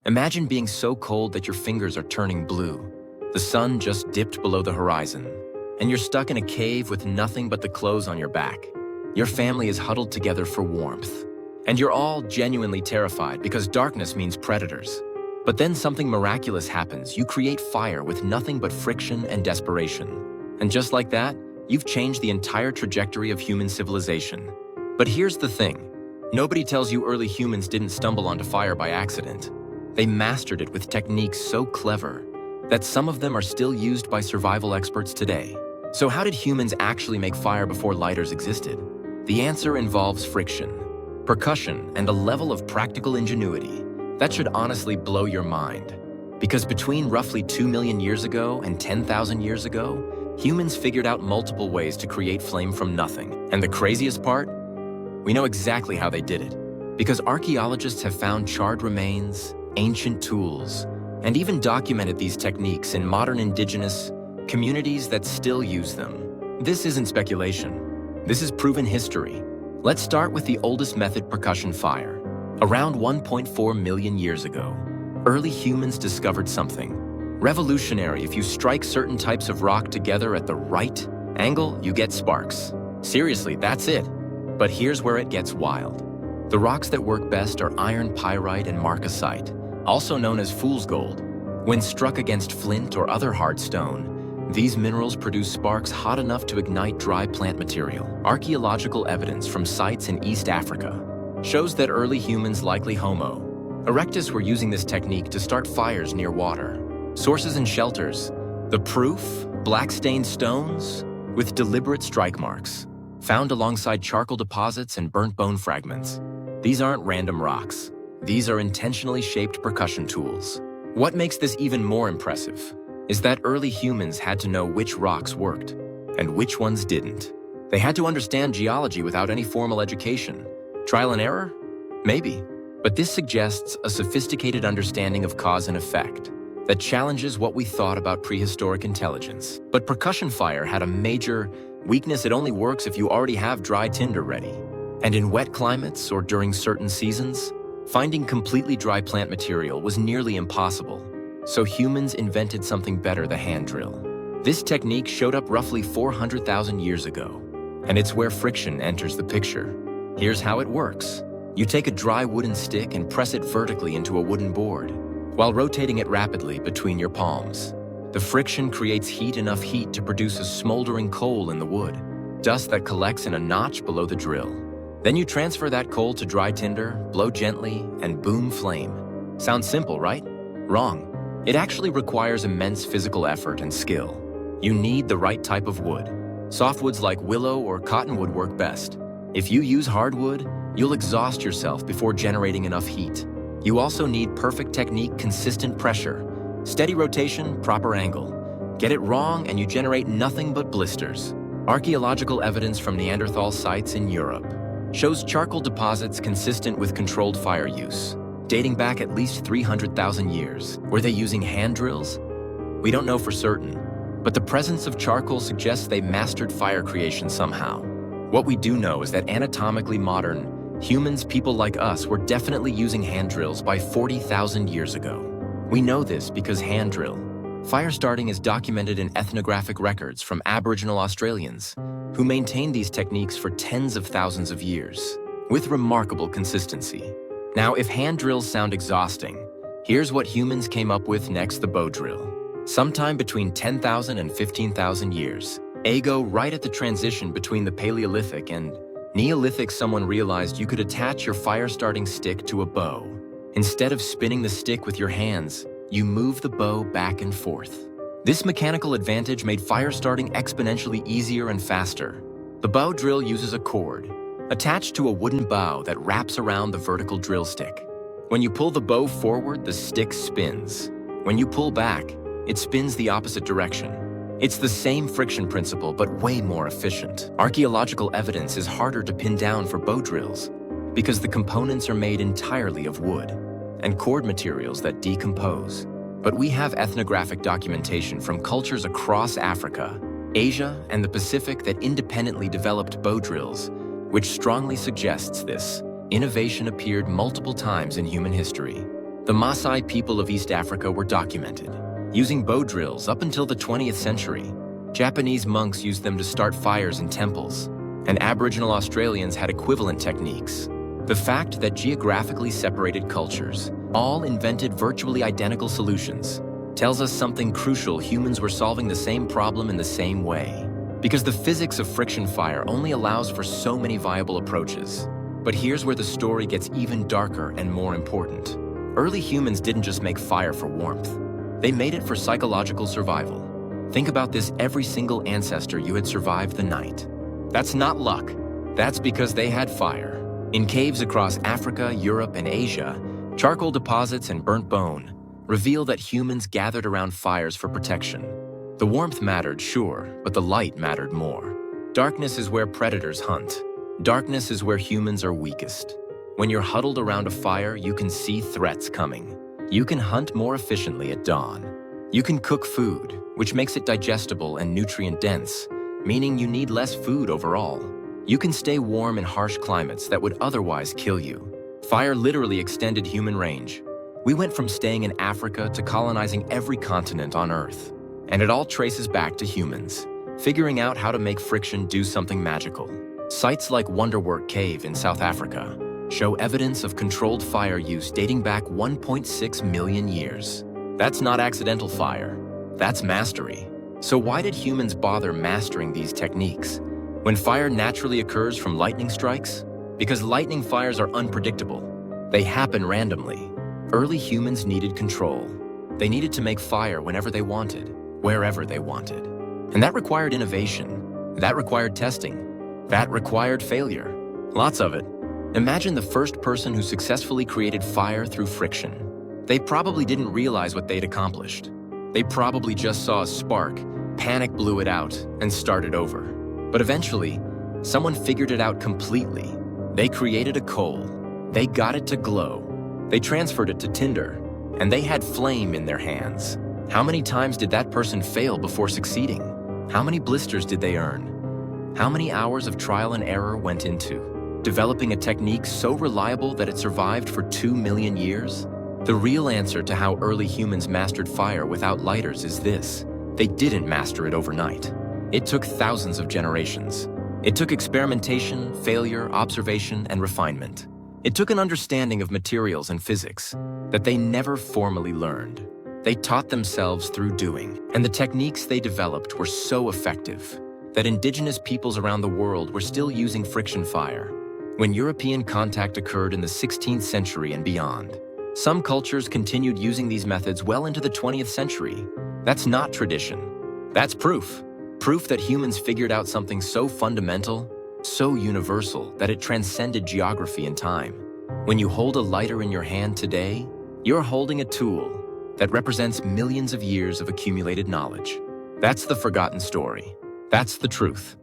Imagine being so cold that your fingers are turning blue. The sun just dipped below the horizon, and you're stuck in a cave with nothing but the clothes on your back. Your family is huddled together for warmth, and you're all genuinely terrified because darkness means predators. But then something miraculous happens. You create fire with nothing but friction and desperation. And just like that, you've changed the entire trajectory of human civilization. But here's the thing. Nobody tells you early humans didn't stumble onto fire by accident. They mastered it with techniques so clever that some of them are still used by survival experts today. So how did humans actually make fire before lighters existed? The answer involves friction, percussion, and a level of practical ingenuity that should honestly blow your mind. Because between roughly 2 million years ago and 10,000 years ago, humans figured out multiple ways to create flame from nothing. And the craziest part? We know exactly how they did it. Because archaeologists have found charred remains, ancient tools, and even documented these techniques in modern indigenous communities that still use them. This isn't speculation. This is proven history. Let's start with the oldest method, percussion fire. Around 1.4 million years ago, early humans discovered something revolutionary. If you strike certain types of rock together at the right angle, you get sparks. Seriously, that's it. But here's where it gets wild. The rocks that work best are iron pyrite and marcasite, also known as fool's gold. When struck against flint or other hard stone, these minerals produce sparks hot enough to ignite dry plant material. Archaeological evidence from sites in East Africa shows that early humans, likely Homo erectus, were using this technique to start fires near water. Sources and shelters. The proof? Black-stained stones with deliberate strike marks, found alongside charcoal deposits and burnt bone fragments. These aren't random rocks. These are intentionally shaped percussion tools. What makes this even more impressive is that early humans had to know which rocks worked and which ones didn't. They had to understand geology without any formal education. Trial and error? Maybe. But this suggests a sophisticated understanding of cause and effect that challenges what we thought about prehistoric intelligence. But percussion fire had a major weakness. It only works if you already have dry tinder ready. And in wet climates or during certain seasons, finding completely dry plant material was nearly impossible. So humans invented something better, the hand drill. This technique showed up roughly 400,000 years ago, and it's where friction enters the picture. Here's how it works. You take a dry wooden stick and press it vertically into a wooden board, while rotating it rapidly between your palms. The friction creates enough heat to produce a smoldering coal in the wood, dust that collects in a notch below the drill. Then you transfer that coal to dry tinder, blow gently, and boom, flame. Sounds simple, right? Wrong. It actually requires immense physical effort and skill. You need the right type of wood. Softwoods like willow or cottonwood work best. If you use hardwood, you'll exhaust yourself before generating enough heat. You also need perfect technique, consistent pressure, steady rotation, proper angle. Get it wrong and you generate nothing but blisters. Archaeological evidence from Neanderthal sites in Europe shows charcoal deposits consistent with controlled fire use, dating back at least 300,000 years. Were they using hand drills? We don't know for certain, but the presence of charcoal suggests they mastered fire creation somehow. What we do know is that anatomically modern humans, people like us, were definitely using hand drills by 40,000 years ago. We know this because hand drill fire starting is documented in ethnographic records from Aboriginal Australians who maintained these techniques for tens of thousands of years with remarkable consistency. Now, if hand drills sound exhausting, here's what humans came up with next: the bow drill. Sometime between 10,000 and 15,000 years, right at the transition between the Paleolithic and Neolithic, someone realized you could attach your fire-starting stick to a bow. Instead of spinning the stick with your hands, you move the bow back and forth. This mechanical advantage made fire starting exponentially easier and faster. The bow drill uses a cord attached to a wooden bow that wraps around the vertical drill stick. When you pull the bow forward, the stick spins. When you pull back, it spins the opposite direction. It's the same friction principle, but way more efficient. Archaeological evidence is harder to pin down for bow drills because the components are made entirely of wood and cord materials that decompose. But we have ethnographic documentation from cultures across Africa, Asia, and the Pacific that independently developed bow drills, which strongly suggests this innovation appeared multiple times in human history. The Maasai people of East Africa were documented, using bow drills up until the 20th century. Japanese monks used them to start fires in temples, and Aboriginal Australians had equivalent techniques. The fact that geographically separated cultures all invented virtually identical solutions tells us something crucial: humans were solving the same problem in the same way. Because the physics of friction fire only allows for so many viable approaches. But here's where the story gets even darker and more important. Early humans didn't just make fire for warmth. They made it for psychological survival. Think about this: every single ancestor you had survived the night. That's not luck. That's because they had fire. In caves across Africa, Europe, and Asia, charcoal deposits and burnt bone reveal that humans gathered around fires for protection. The warmth mattered, sure, but the light mattered more. Darkness is where predators hunt. Darkness is where humans are weakest. When you're huddled around a fire, you can see threats coming. You can hunt more efficiently at dawn. You can cook food, which makes it digestible and nutrient-dense, meaning you need less food overall. You can stay warm in harsh climates that would otherwise kill you. Fire literally extended human range. We went from staying in Africa to colonizing every continent on Earth. And it all traces back to humans, figuring out how to make friction do something magical. Sites like Wonderwork Cave in South Africa show evidence of controlled fire use dating back 1.6 million years. That's not accidental fire, that's mastery. So why did humans bother mastering these techniques? When fire naturally occurs from lightning strikes? Because lightning fires are unpredictable. They happen randomly. Early humans needed control. They needed to make fire whenever they wanted, wherever they wanted. And that required innovation. That required testing. That required failure. Lots of it. Imagine the first person who successfully created fire through friction. They probably didn't realize what they'd accomplished. They probably just saw a spark, panic blew it out, and started over. But eventually, someone figured it out completely. They created a coal. They got it to glow. They transferred it to tinder, and they had flame in their hands. How many times did that person fail before succeeding? How many blisters did they earn? How many hours of trial and error went into developing a technique so reliable that it survived for 2 million years? The real answer to how early humans mastered fire without lighters is this: they didn't master it overnight. It took thousands of generations. It took experimentation, failure, observation, and refinement. It took an understanding of materials and physics that they never formally learned. They taught themselves through doing, and the techniques they developed were so effective that indigenous peoples around the world were still using friction fire when European contact occurred in the 16th century and beyond. Some cultures continued using these methods well into the 20th century. That's not tradition. That's proof. Proof that humans figured out something so fundamental, so universal, that it transcended geography and time. When you hold a lighter in your hand today, you're holding a tool that represents millions of years of accumulated knowledge. That's the forgotten story. That's the truth.